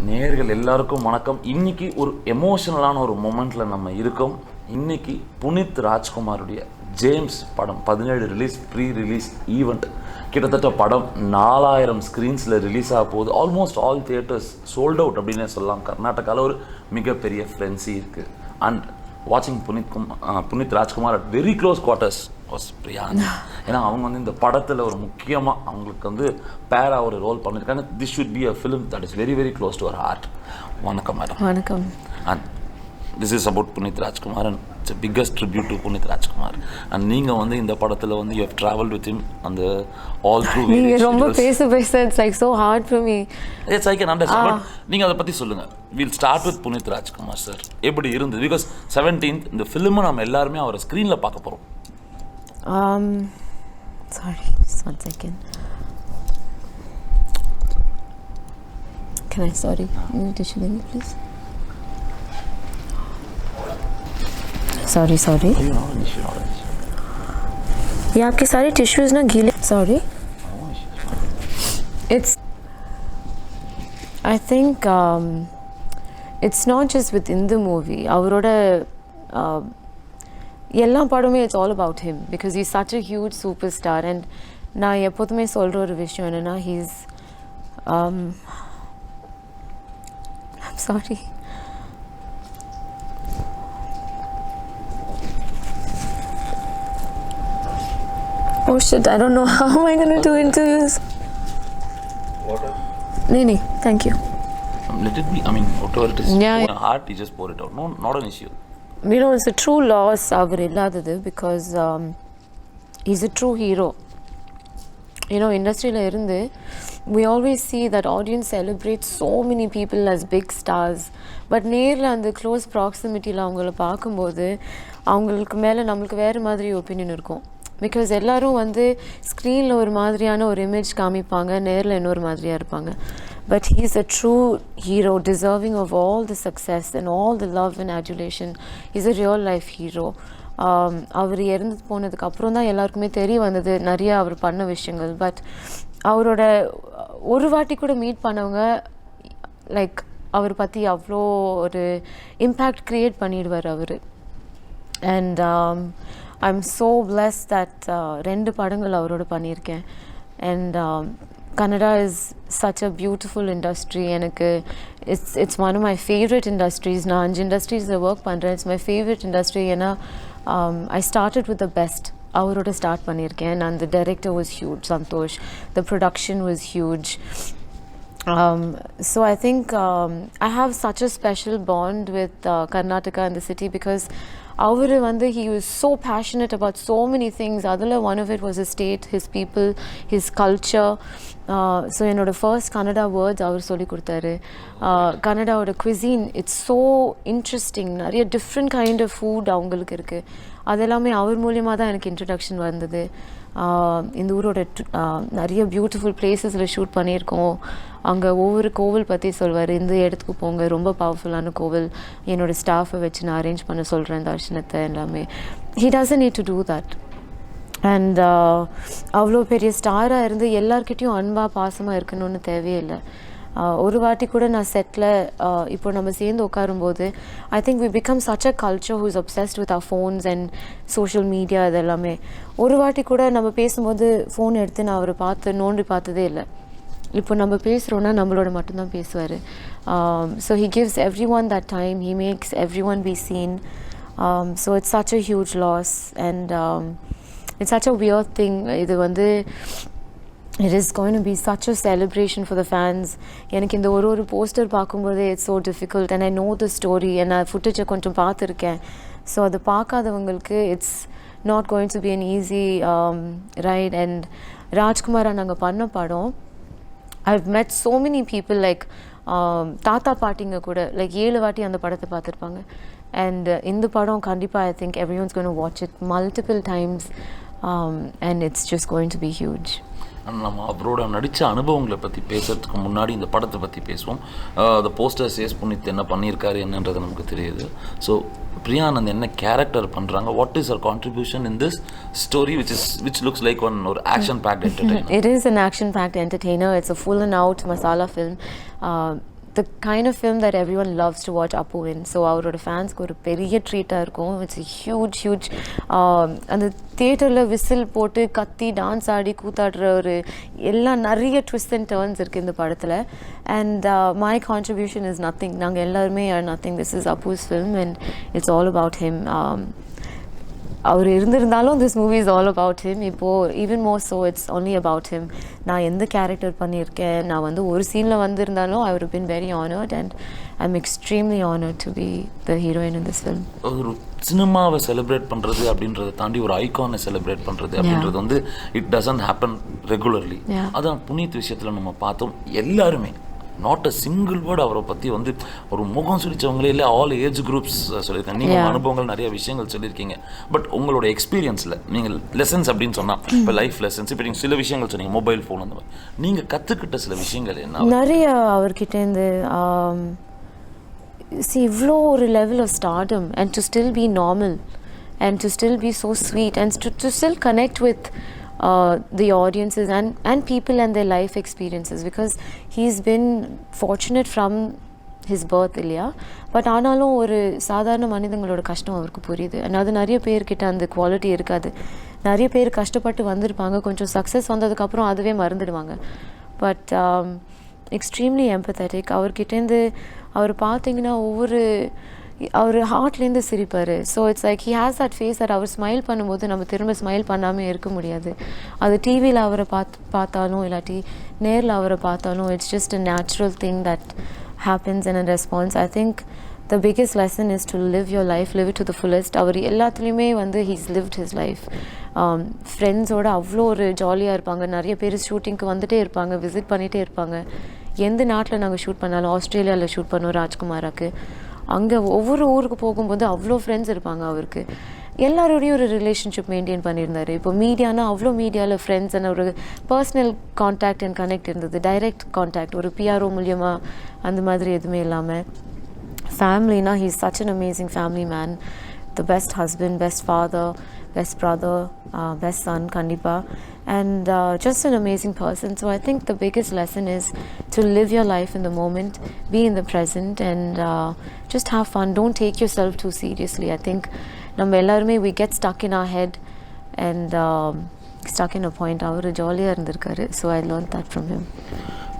நேயர்கள் எல்லாருக்கும் வணக்கம். இன்னைக்கு ஒரு எமோஷனலான ஒரு மொமெண்ட்ல நம்ம இருக்கோம். இன்னைக்கு புனித் ராஜ்குமாருடைய ஜேம்ஸ் படம் 17 ரிலீஸ், ப்ரீ ரிலீஸ் ஈவெண்ட். கிட்டத்தட்ட படம் 4000 ஸ்க்ரீன்ஸில் ரிலீஸ் ஆக போகுது. Almost all theatres sold out அப்படின்னே சொல்லலாம். கர்நாடகாவில் ஒரு மிகப்பெரிய ஃப்ரென்சி இருக்குது. அண்ட் வாட்சிங் Puneeth Rajkumar at very close quarters was Priya Anand. ஏன்னா அவங்க வந்து இந்த படத்தில் ஒரு முக்கியமாக அவங்களுக்கு வந்து பேரா ஒரு ரோல் பண்ணியிருக்காங்க. This should be a film that is very very close to our heart. வணக்கம் மேடம். வணக்கம். And this is about Puneeth Rajkumar and it's biggest tribute to Puneeth Rajkumar. And நீங்கள் வந்து இந்த படத்தில் வந்து you have travelled with him அந்த ஆல் த்ரூ. நீங்கள் ரொம்ப பேச it's like so hard for me. It's I can understand. But நீங்கள் அதை பற்றி சொல்லுங்கள். Will start with Puneeth Rajkumar sir. எப்படி இருந்தது? பிகாஸ் 17th இந்த ஃபிலிமை நம்ம எல்லாருமே அவரை ஸ்க்ரீனில் பார்க்க போகிறோம். Sorry, just 1 second. Can I? Sorry, tissue देंगे please. Sorry. ये आपके सारे टिश्यूज ना गीले. Sorry. It's. I think it's not just within the movie. அவரோட எல்லா படமே it's all about him because he's such a huge super star. And நான் எப்போதுமே சொல்கிற ஒரு விஷயம் என்னென்னா he's sorry Oh shit, I don't know how am I going to do interviews. Water? No, thank you. Let it be. I mean, whatever it is. Yeah. In heart, you just pour it out. No, not an issue. You know, it's a true loss அவர் இல்லாதது because he's a true hero. You know, இண்டஸ்ட்ரியில் இருந்து we always see that audience celebrates so many people as big stars. But நேரில் அந்த close ப்ராக்சிமிட்டியில் அவங்கள பார்க்கும்போது அவங்களுக்கு மேலே நம்மளுக்கு வேறு மாதிரி ஒப்பீனியன் இருக்கும். பிகாஸ் எல்லோரும் வந்து ஸ்க்ரீனில் ஒரு மாதிரியான ஒரு இமேஜ் காமிப்பாங்க, நேரில் இன்னொரு மாதிரியாக இருப்பாங்க. But he is a true hero, deserving of all the success and all the love and adulation. He's a real life hero. அவர் இறந்து போனதுக்கு அப்புறம் தான் எல்லாருக்குமே தெரிய வந்தது நிறைய அவர் பண்ண விஷயங்கள். பட் அவரோட ஒரு வாட்டி கூட மீட் பண்ணவங்க லைக் அவர் பற்றி அவ்வளோ ஒரு இம்பேக்ட் க்ரியேட் பண்ணிடுவார் அவர். And I'm so blessed that 2 படங்கள் அவரோட பண்ணியிருக்கேன். And Kannada is such a beautiful industry. எனக்கு it's one of my favorite industries. நான் 5 industries work பண்ணுறேன். It's my favorite industry. ஏன்னா I started with the best. அவரோட ஸ்டார்ட் பண்ணியிருக்கேன். and the director was huge, Santosh. The production was huge. So I think I have such a special bond with Karnataka and the city because அவர் வந்து he was so passionate about so many things. அதில் one of it was his state, his people, his culture. So என்னோடய first Kannada words அவர் சொல்லி கொடுத்தாரு. கன்னடாவோட cuisine it's so interesting. நிறைய different kind of food அவங்களுக்கு இருக்குது. அதெல்லாமே அவர் மூலியமாக தான் எனக்கு இன்ட்ரடக்ஷன் வந்தது. இந்த ஊரோட நிறைய பியூட்டிஃபுல் பிளேசஸில் ஷூட் பண்ணியிருக்கோம். அங்கே ஒவ்வொரு கோவில் பற்றி சொல்வார். இந்த இடத்துக்கு போங்க, ரொம்ப பவர்ஃபுல்லான கோவில், என்னோடய ஸ்டாஃபை வச்சு நான் அரேஞ்ச் பண்ண சொல்கிறேன் தர்ஷனத்தை எல்லாமே. He doesn't need to do that. And அவ்வளோ பெரிய ஸ்டாராக இருந்து எல்லார்கிட்டையும் அன்பாக பாசமாக இருக்கணும்னு தேவையில்லை. ஒரு வாட்டி கூட நான் செட்டில் இப்போ நம்ம சேர்ந்து உட்காரும்போது I think we become such a culture who is obsessed with our phones and social media. இதெல்லாமே ஒரு வாட்டி கூட நம்ம பேசும்போது ஃபோன் எடுத்து நான் அவரை நோண்டி பார்த்ததே இல்லை. இப்போ நம்ம பேசுகிறோன்னா நம்மளோட மட்டும்தான் பேசுவார். So he gives everyone that time. He makes everyone be seen. So it's such a huge loss and it's such a weird thing. இது வந்து it is going to be such a celebration for the fans. எனக்கு இந்த ஒரு poster பார்க்கும்போதே it's so difficult and I know the story and நான் ஃபுட்டேஜை கொஞ்சம் பார்த்துருக்கேன். So அது பார்க்காதவங்களுக்கு it's not going to be an easy ride. and ராஜ்குமாரை நாங்கள் பண்ண படம் I've met so many people like தாத்தா பாட்டிங்க கூட லைக் 7 வாட்டி அந்த படத்தை பார்த்துருப்பாங்க. and இந்த படம் கண்டிப்பாக I think everyone's going to watch it multiple times. And it's just going to be huge. நம்ம அவரோட நடித்த அனுபவங்களை பற்றி பேசுறதுக்கு முன்னாடி இந்த படத்தை பற்றி பேசுவோம். the poster says புனித் என்ன பண்ணியிருக்காரு என்னன்றது நமக்கு தெரியுது. ஸோ பிரியா ஆனந்த் என்ன கேரக்டர் பண்ணுறாங்க? What is our contribution in this story which looks like ஒரு action packed entertainer? It is an action packed entertainer. It's a full and out masala film. the kind of film that everyone loves to watch Appu in. So அவரோட ஃபேன்ஸ்க்கு ஒரு பெரிய ட்ரீட்டாக இருக்கும். It's a huge அந்த தியேட்டரில் whistle போட்டு கத்தி dance ஆடி கூத்தாடுற ஒரு எல்லாம் நிறைய ட்விஸ்ட் அண்ட் டர்ன்ஸ் இருக்குது இந்த படத்தில். And my contribution is nothing. நாங்கள் எல்லாருமே are nothing. This is Appu's film and it's all about him. அவர் இருந்திருந்தாலும் this movie is all about him. இப்போது even more so it's only about him. நான் எந்த கேரக்டர் பண்ணியிருக்கேன், நான் வந்து ஒரு சீனில் வந்திருந்தாலும் I would been very honoured and I am extremely honoured to be the heroine in this film. ஒரு சினிமாவை செலிப்ரேட் பண்ணுறது அப்படின்றத தாண்டி ஒரு ஐகானை செலிப்ரேட் பண்ணுறது அப்படின்றது வந்து இட் டசன்ட் ஹேப்பன் ரெகுலர்லி. அதான் புனீத் விஷயத்தில் நம்ம பார்த்தோம். எல்லாருமே நாட் அ சிங்கிள் வேர்டு அவரை பற்றி வந்து ஒரு முகம் சுழிச்சவங்களே இல்லை, ஆல் ஏஜ் குரூப்ஸ் சொல்லியிருக்காங்க. நீங்கள் அனுபவங்கள் நிறைய விஷயங்கள் சொல்லியிருக்கீங்க. பட் உங்களோட எக்ஸ்பீரியன்ஸில் நீங்கள் லெசன்ஸ் அப்படின்னு சொன்னால் இப்போ லைஃப் லெசன்ஸ், இப்போ நீங்கள் சில விஷயங்கள் சொன்னீங்க, மொபைல் ஃபோன், அந்த மாதிரி நீங்கள் கற்றுக்கிட்ட சில விஷயங்கள் என்ன? நிறைய அவர்கிட்டேருந்து இவ்வளோ ஒரு level of stardom and to still be normal and to still be so sweet and to still connect with the audiences and people and their life experiences, because he's been fortunate from his birth இல்லையா. But ஆனாலும் ஒரு சாதாரண மனிதங்களோட கஷ்டம் அவருக்கு புரியுது. And அது நிறைய பேர்கிட்ட அந்த குவாலிட்டி இருக்காது. நிறைய பேர் கஷ்டப்பட்டு வந்திருப்பாங்க, கொஞ்சம் சக்ஸஸ் வந்ததுக்கப்புறம் அதுவே மறந்துடுவாங்க. But extremely empathetic. அவர்கிட்டேருந்து அவர் பார்த்தீங்கன்னா அவர் ஹார்ட்லேருந்து சிரிப்பார். So it's like he has that face that அவர் ஸ்மைல் பண்ணும்போது நம்ம திரும்ப ஸ்மைல் பண்ணாமல் இருக்க முடியாது. அது டிவியில் அவரை பார்த்தாலும் இல்லாட்டி நேரில் அவரை பார்த்தாலும் it's just a natural thing that happens in a response. I think the biggest lesson is to live your life, live it to the fullest. அவர் எல்லாத்துலேயுமே வந்து ஹீஸ் லிவ்ட் ஹிஸ் லைஃப். ஃப்ரெண்ட்ஸோட அவ்வளோ ஒரு ஜாலியாக இருப்பாங்க. நிறைய பேர் ஷூட்டிங்க்கு வந்துகிட்டே இருப்பாங்க, விசிட் பண்ணிகிட்டே இருப்பாங்க. எந்த நாட்டில் நாங்கள் ஷூட் பண்ணாலும், ஆஸ்திரேலியாவில் ஷூட் பண்ணோம் ராஜ்குமாராக்கு, அங்கே ஒவ்வொரு ஊருக்கு போகும்போது அவ்வளோ ஃப்ரெண்ட்ஸ் இருப்பாங்க அவருக்கு. எல்லாரோடையும் ஒரு ரிலேஷன்ஷிப் மெயின்டைன் பண்ணியிருந்தார். இப்போ மீடியானா அவ்வளோ மீடியாவில் ஃப்ரெண்ட்ஸ் அண்ட் ஒரு பர்சனல் கான்டாக்ட் அண்ட் கனெக்ட் இருந்தது. டைரக்ட் கான்டாக்ட் ஒரு பிஆர்ஓ மூலியமாக அந்த மாதிரி எதுவுமே இல்லாமல். ஃபேமிலினா he is such an amazing family man. The best husband, best father, best brother, best son kandipa, and just an amazing person. So I think the biggest lesson is to live your life in the moment, be in the present, and just have fun. Don't take yourself too seriously. I think நம்ம எல்லாருமே we get stuck in our head and stuck in a point. அவர் ஜாலியாக இருந்திருக்காரு. So I learned that from him.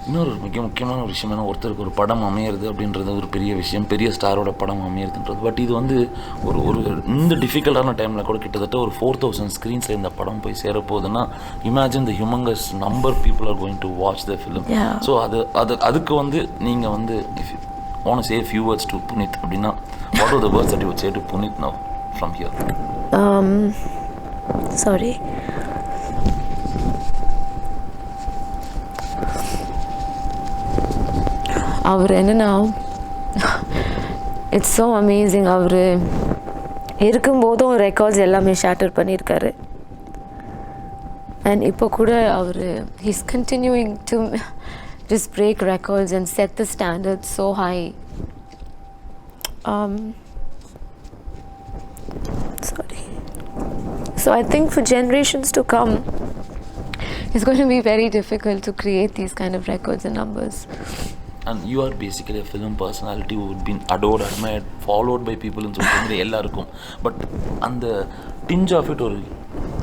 இன்னொரு முக்கியமான ஒரு விஷயம் என்ன, ஒருத்தருக்கு ஒரு படம் அமையிறது அப்படின்றது ஒரு பெரிய விஷயம், பெரிய ஸ்டாரோட படம் அமையிறதுன்றது. பட் இது வந்து ஒரு இந்த டிஃபிகல்ட்டான டைமில் கூட கிட்டத்தட்ட ஒரு 4000 ஸ்க்ரீன்ஸில் இந்த படம் போய் சேரப்போகுதுன்னா imagine the humongous number people are going to watch the film. So அதுக்கு வந்து நீங்கள் வந்து if you want to say few words to Puneeth அப்படின்னா what are the words that you would say to Puneeth now from here? Sorry. அவர் என்னன்னா it's so amazing. அவர் இருக்கும்போதும் records எல்லாமே chatter பண்ணியிருக்காரு. அண்ட் இப்போ கூட அவர் he's continuing to just break records and set the standard so high. Sorry. So I think for generations to come it's going to be very difficult to create these kind of records and numbers. And you are basically a film personality who would be adored, admired, followed by people in social media எல்லாருக்கும். But அந்த tinge of it ஒரு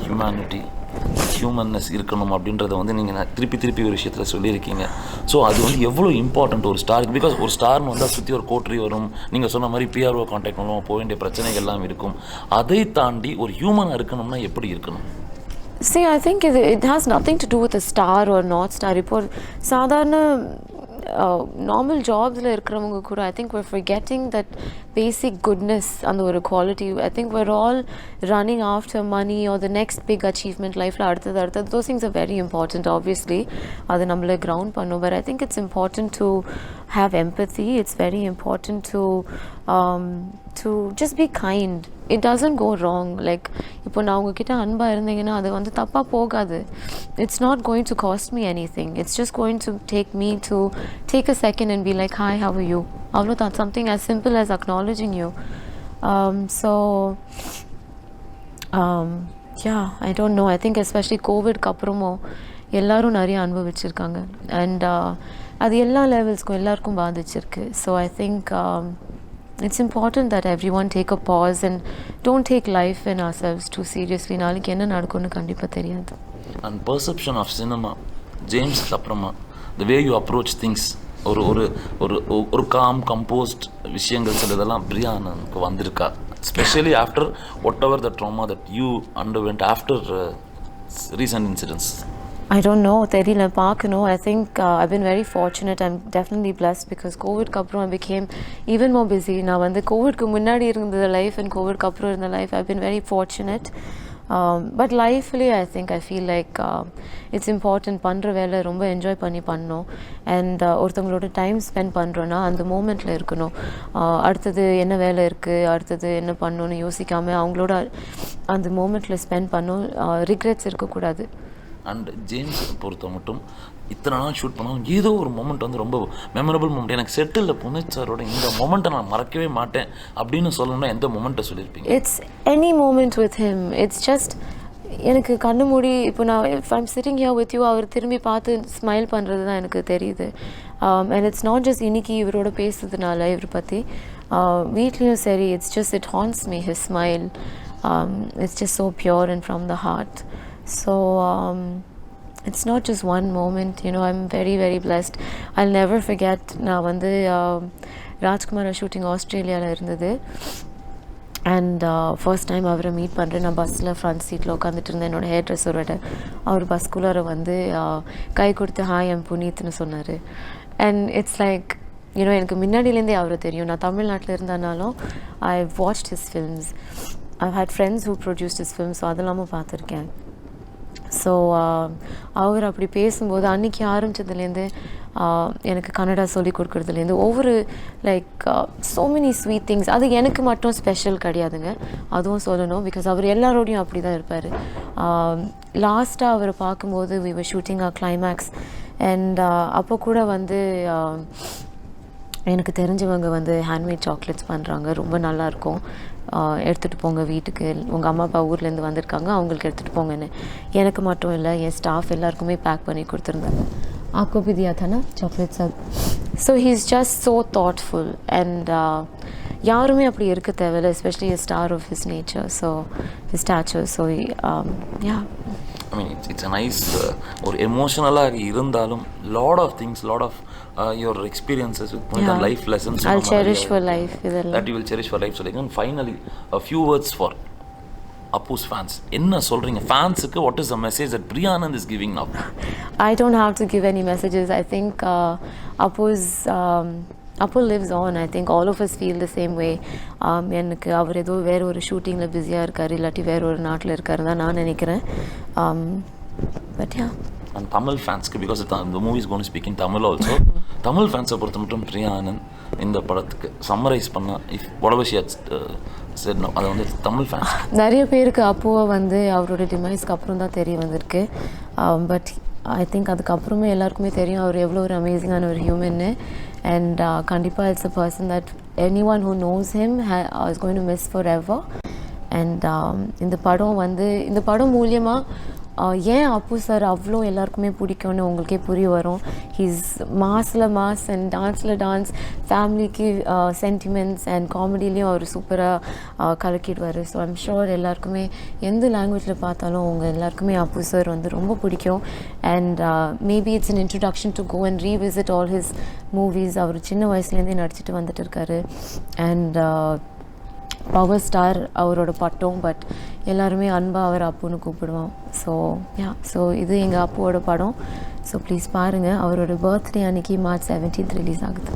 humanity, humanness இருக்கணும் அப்படின்றத வந்து நீங்கள் திருப்பி ஒரு விஷயத்தில் சொல்லியிருக்கீங்க. ஸோ அது வந்து எவ்வளோ இம்பார்ட்டண்ட் ஒரு ஸ்டாருக்கு. பிகாஸ் ஒரு ஸ்டார்னு வந்தால் சுற்றி ஒரு கோட்ரி வரும், நீங்கள் சொன்ன மாதிரி பிஆர்ஓ கான்டாக்ட் பண்ணுவோம், போக வேண்டிய பிரச்சனைகள் எல்லாம் இருக்கும். அதை தாண்டி ஒரு ஹியூமனாக இருக்கணும்னா எப்படி இருக்கணும்? See, I think it has nothing to do with a star or not star. இப்போ சாதாரண நார்மல் ஜாப்ஸில் இருக்கிறவங்க கூட I think we're forgetting that basic goodness அந்த ஒரு quality. I think we're all running after money or the next big achievement லைஃப்பில் அடுத்தது. Those things are very important obviously. அது நம்மளை கிரவுண்ட் பண்ணும். But I think it's important to have empathy. It's very important to just be kind. It doesn't go wrong. Like இப்போ நான் உங்ககிட்ட அன்பாக இருந்தீங்கன்னா அது வந்து தப்பாக போகாது. It's not going to cost me anything. It's just going to take me to take a second and be like, hi, how are you? Avlodhan, something as simple as acknowledging you. Yeah, I don't know. I think especially COVID க்கு அப்புறமும் எல்லாரும் நிறைய அனுபவிச்சிருக்காங்க. And அது எல்லா லெவல்ஸ்க்கும் எல்லாருக்கும் பாதிச்சிருக்கு. So I think it's important that everyone take a pause and don't take life and ourselves too seriously. நாளைக்கு என்ன நடக்கும்னு கண்டிப்பாக தெரியாது. And perception of cinema, James அப்புறமா the way you approach things, ஒரு ஒரு ஒரு ஒரு காம் கம்போஸ்ட் விஷயங்கள் சில இதெல்லாம் பிரியா ஆனந்த்க்கு வந்திருக்கா, especially after whatever the trauma that you underwent after recent incidents? I don't know, தெரியல, பார்க்கணும். I think I've been very fortunate. I'm definitely blessed because கோவிட்க்கு அப்புறம் I became even more busy. நான் வந்து கோவிட்க்கு முன்னாடி இருந்த லைஃப் அண்ட் கோவிட்க்கு அப்புறம் இருந்த life I've been very fortunate. But lifely I think I feel like it's important. பண்ணுற வேலை ரொம்ப என்ஜாய் பண்ணி பண்ணணும். அண்ட் ஒருத்தவங்களோட டைம் ஸ்பெண்ட் பண்ணுறோன்னா அந்த மூமெண்ட்டில் இருக்கணும். அடுத்தது என்ன வேலை இருக்குது, அடுத்தது என்ன பண்ணணும்னு யோசிக்காமல் அவங்களோட அந்த மூமெண்ட்டில் ஸ்பெண்ட் பண்ணணும். ரிக்ரெட்ஸ் இருக்கக்கூடாது. அண்ட் ஜேம்ஸ் பொறுத்த மட்டும் இத்தனை நாள் ஷூட் பண்ணோம், ஏதோ ஒரு மொமெண்ட் வந்து ரொம்ப மெமரபிள் மொமெண்ட், எனக்கு செட்டில் புனித் சாரோட இந்த மொமெண்ட்டை நான் மறக்கவே மாட்டேன் அப்படின்னு சொல்லணும்னா எந்த மொமெண்ட்டை சொல்லியிருப்பீங்க? It's any moment with him. It's just எனக்கு கண்ணு மூடி இப்போ நான் if I'm sitting here with you, அவர் திரும்பி பார்த்து ஸ்மைல் பண்ணுறது தான் எனக்கு தெரியுது. அண்ட் இட்ஸ் நாட் ஜஸ்ட் இன்னைக்கு இவரோட பேசுறதுனால இவரை பற்றி வீட்லேயும் சரி, it's just it haunts me his smile. It's just so pure and from the heart. So it's not just one moment, you know. I'm very very blessed. I'll never forget, நான் வந்து Rajkumar shooting ஆஸ்திரேலியாவில் இருந்தது. And first time அவரை meet பண்ணுறேன். நான் பஸ்ஸில் front சீட்டில் உட்காந்துட்டு இருந்தேன். என்னோடய ஹேர் ட்ரெஸ்ஸரோட அவர் பஸ்குள்ளார வந்து கை கொடுத்து ஹாய் எம் புனீத்னு சொன்னார். அண்ட் இட்ஸ் லைக் யூனோ எனக்கு முன்னாடியிலேருந்தே அவரை தெரியும். நான் தமிழ்நாட்டில் இருந்தனாலும் I watched his films. I had friends who produced his films, so அதெல்லாமும் பார்த்துருக்கேன். ஸோ அவர் அப்படி பேசும்போது அன்றைக்கி ஆரம்பித்ததுலேருந்து எனக்கு கன்னடா சொல்லி கொடுக்குறதுலேருந்து ஒவ்வொரு like so many sweet things. அது எனக்கு மட்டும் ஸ்பெஷல் கிடையாதுங்க, அதுவும் சொல்லணும். பிகாஸ் அவர் எல்லாரோடையும் அப்படி தான் இருப்பார். லாஸ்ட்டாக அவரை பார்க்கும்போது we were shooting a climax. And அப்போ கூட வந்து எனக்கு தெரிஞ்சவங்க வந்து ஹேண்ட்மேட் சாக்லேட்ஸ் பண்ணுறாங்க, ரொம்ப நல்லாயிருக்கும், எடுத்துகிட்டு போங்க வீட்டுக்கு, உங்கள் அம்மா அப்பா ஊர்லேருந்து வந்திருக்காங்க, அவங்களுக்கு எடுத்துகிட்டு போங்கன்னு. எனக்கு மட்டும் இல்லை, என் ஸ்டாஃப் எல்லாருக்குமே பேக் பண்ணி கொடுத்துருந்தாங்க. आपको भी दिया था ना चॉकलेट सब. So he's just so thoughtful and யாருமே அப்படி இருக்க தேவையில்லை, especially a star of his nature, so his stature. So yeah, I mean it's a nice or emotionalaக இருந்தாலும் lot of things, lot of your experiences with Puneeth and life lessons I'll cherish for life that you will cherish for life. So like, and finally a few words for Appu's fans. என்ன சொல்றீங்க ஃபேன்ஸுக்கு? what is the message that Priya Anand is giving now? I don't have to give any messages. I think Appu lives on. I think all of us feel the same way. எனக்கு அவர் ஏதோ வேற ஒரு ஷூட்டிங்கில் பிஸியாக இருக்கார், இல்லாட்டி வேற ஒரு நாட்டில் இருக்காரு தான் நான் நினைக்கிறேன். But yeah. And Tamil fans, because the movie is going to speak in Tamil also. Tamil fans பொறுத்த மட்டும் பிரியா ஆனந்த் இந்த படத்துக்கு சம்மரைஸ் பண்ணா if whatever she had said now, அது வந்து தமிழ் ஃபேன்ஸ் நிறைய பேருக்கு அப்புவை வந்து அவரோட டிமைஸ்க்கு அப்புறம் தான் தெரிய வந்திருக்கு. பட் ஐ திங்க் அதுக்கப்புறமே எல்லாருக்குமே தெரியும் அவர் எவ்வளோ ஒரு அமேசிங்கான ஒரு ஹியூமன்னு. அண்ட் கண்டிப்பாக it's a person that any one who knows him is going to miss for ever. And இந்த படம் மூலியமாக ஏன் அப்பு சார் அவ்வளோ எல்லாருக்குமே பிடிக்கும்னு உங்களுக்கே புரிய வரும். ஹீஸ் மாஸில் மாஸ் அண்ட் டான்ஸில் டான்ஸ், ஃபேமிலிக்கு சென்டிமெண்ட்ஸ் அண்ட் காமெடிலையும் அவர் சூப்பராக கலக்கிடுவார். ஸோ ஐம் ஷுர் எல்லாருக்குமே எந்த லாங்குவேஜில் பார்த்தாலும் உங்கள் எல்லாருக்குமே அப்பு சார் வந்து ரொம்ப பிடிக்கும். And maybe it's an introduction to go and revisit all his movies. அவர் சின்ன வயசுலேருந்தே நடிச்சிட்டு வந்துட்டு இருக்காரு. அண்ட் பவர் ஸ்டார் அவரோட பட்டம், பட் எல்லாருமே அன்பாக அவர் அப்புன்னு கூப்பிடுவோம். ஸோ இது எங்கள் அப்புவோட படம். ஸோ ப்ளீஸ் பாருங்கள். அவரோட பர்த்டே அன்னைக்கு March 17th ரிலீஸ் ஆகுது.